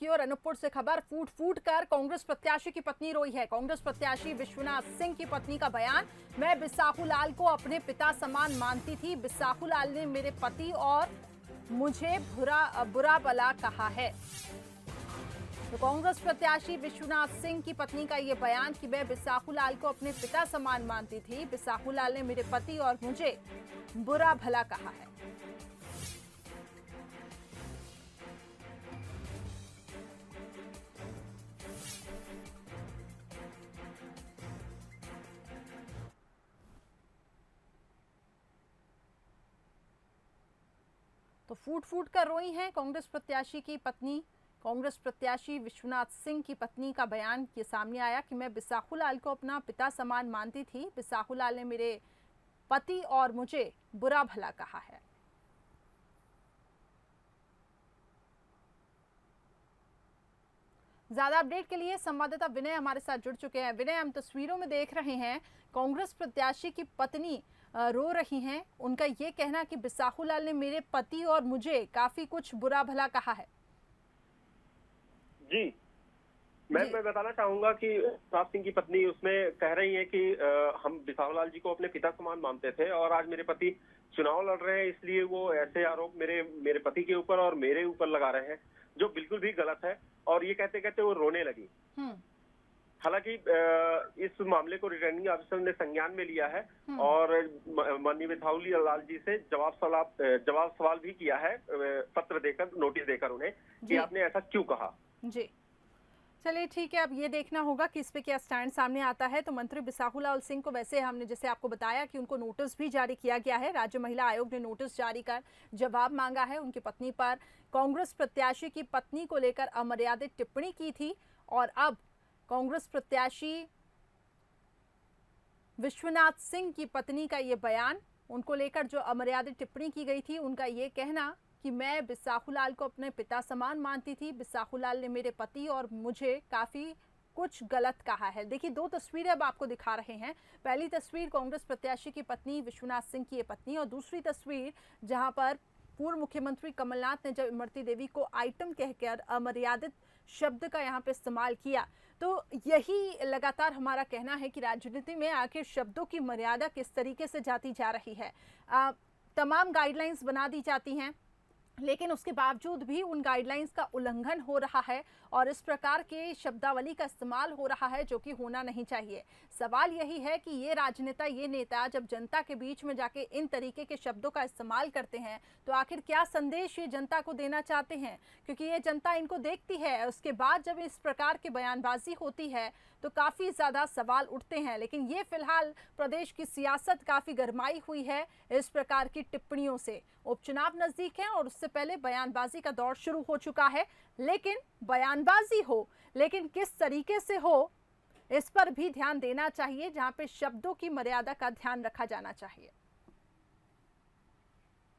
की ओर अनूपपुर से खबर। फूट फूट कर कांग्रेस प्रत्याशी की पत्नी रोई है। कांग्रेस प्रत्याशी विश्वनाथ सिंह की पत्नी का बयान, मैं बिसाहू लाल को अपने पिता समान मानती थी। बिसाहू लाल ने मेरे पति और मुझे बुरा भला कहा है। तो कांग्रेस प्रत्याशी विश्वनाथ सिंह की पत्नी का यह बयान कि मैं बिसाहू लाल को अपने पिता समान मानती थी। बिसाहू लाल ने मेरे पति और मुझे बुरा भला कहा है। तो फूट फूट कर रोई हैं कांग्रेस प्रत्याशी की पत्नी। कांग्रेस प्रत्याशी विश्वनाथ सिंह की पत्नी का बयान ये सामने आया कि मैं बिसाहू लाल को अपना पिता समान मानती थी। बिसाहू लाल ने मेरे पति और मुझे बुरा भला कहा है। ज्यादा अपडेट के लिए संवाददाता विनय हमारे साथ जुड़ चुके हैं। विनय, हम तस्वीरों में देख रहे हैं कांग्रेस प्रत्याशी की पत्नी रो रही हैं। उनका ये कहना कि बिसाहू लाल ने मेरे पति और मुझे काफी कुछ बुरा भला कहा है। जी, मैं बताना चाहूंगा कि विश्वनाथ सिंह की पत्नी उसमें कह रही है कि हम बिसाहू लाल जी को अपने पिता समान मानते थे और आज मेरे पति चुनाव लड़ रहे हैं, इसलिए वो ऐसे आरोप मेरे पति के ऊपर और मेरे ऊपर लगा रहे हैं, जो बिल्कुल भी गलत है। और ये कहते कहते वो रोने लगी। हालांकि इस मामले को रिटर्निंग ऑफिसर ने संज्ञान में लिया है और माननीय बिसाहू लाल जी से जवाब सवाल भी किया है, पत्र देकर, नोटिस देकर उन्हें कि आपने ऐसा क्यों कहा। जी, चलिए ठीक है, अब ये देखना होगा कि इस पे क्या स्टैंड सामने आता है। तो मंत्री बिसाहू लाल सिंह को वैसे हमने जैसे आपको बताया कि उनको नोटिस भी जारी किया गया है। राज्य महिला आयोग ने नोटिस जारी कर जवाब मांगा है। उनकी पत्नी पर कांग्रेस प्रत्याशी की पत्नी को लेकर अमर्यादित टिप्पणी की थी और अब कांग्रेस प्रत्याशी विश्वनाथ सिंह की पत्नी का ये बयान, उनको लेकर जो अमर्यादित टिप्पणी की गई थी, उनका ये कहना कि मैं बिसाहू लाल को अपने पिता समान मानती थी। बिसाहू लाल ने मेरे पति और मुझे काफी कुछ गलत कहा है। देखिए, दो तस्वीरें अब आपको दिखा रहे हैं। पहली तस्वीर कांग्रेस प्रत्याशी की पत्नी विश्वनाथ सिंह की ये पत्नी और दूसरी तस्वीर जहां पर पूर्व मुख्यमंत्री कमलनाथ ने जब इमरती देवी को आइटम कहकर अमर्यादित शब्द का यहाँ पे इस्तेमाल किया। तो यही लगातार हमारा कहना है कि राजनीति में आखिर शब्दों की मर्यादा किस तरीके से जाती जा रही है। तमाम गाइडलाइंस बना दी जाती हैं, लेकिन उसके बावजूद भी उन गाइडलाइंस का उल्लंघन हो रहा है और इस प्रकार के शब्दावली का इस्तेमाल हो रहा है जो कि होना नहीं चाहिए। सवाल यही है कि ये राजनेता, ये नेता जब जनता के बीच में जाके इन तरीके के शब्दों का इस्तेमाल करते हैं तो आखिर क्या संदेश ये जनता को देना चाहते हैं, क्योंकि ये जनता इनको देखती है। उसके बाद जब इस प्रकार की बयानबाजी होती है तो काफ़ी ज़्यादा सवाल उठते हैं। लेकिन ये फिलहाल प्रदेश की सियासत काफ़ी गरमाई हुई है इस प्रकार की टिप्पणियों से। उपचुनाव नज़दीक है और उससे पहले बयानबाजी का दौर शुरू हो चुका है। लेकिन बयानबाजी हो, लेकिन किस तरीके से हो, इस पर भी ध्यान देना चाहिए, जहां पे शब्दों की मर्यादा का ध्यान रखा जाना चाहिए।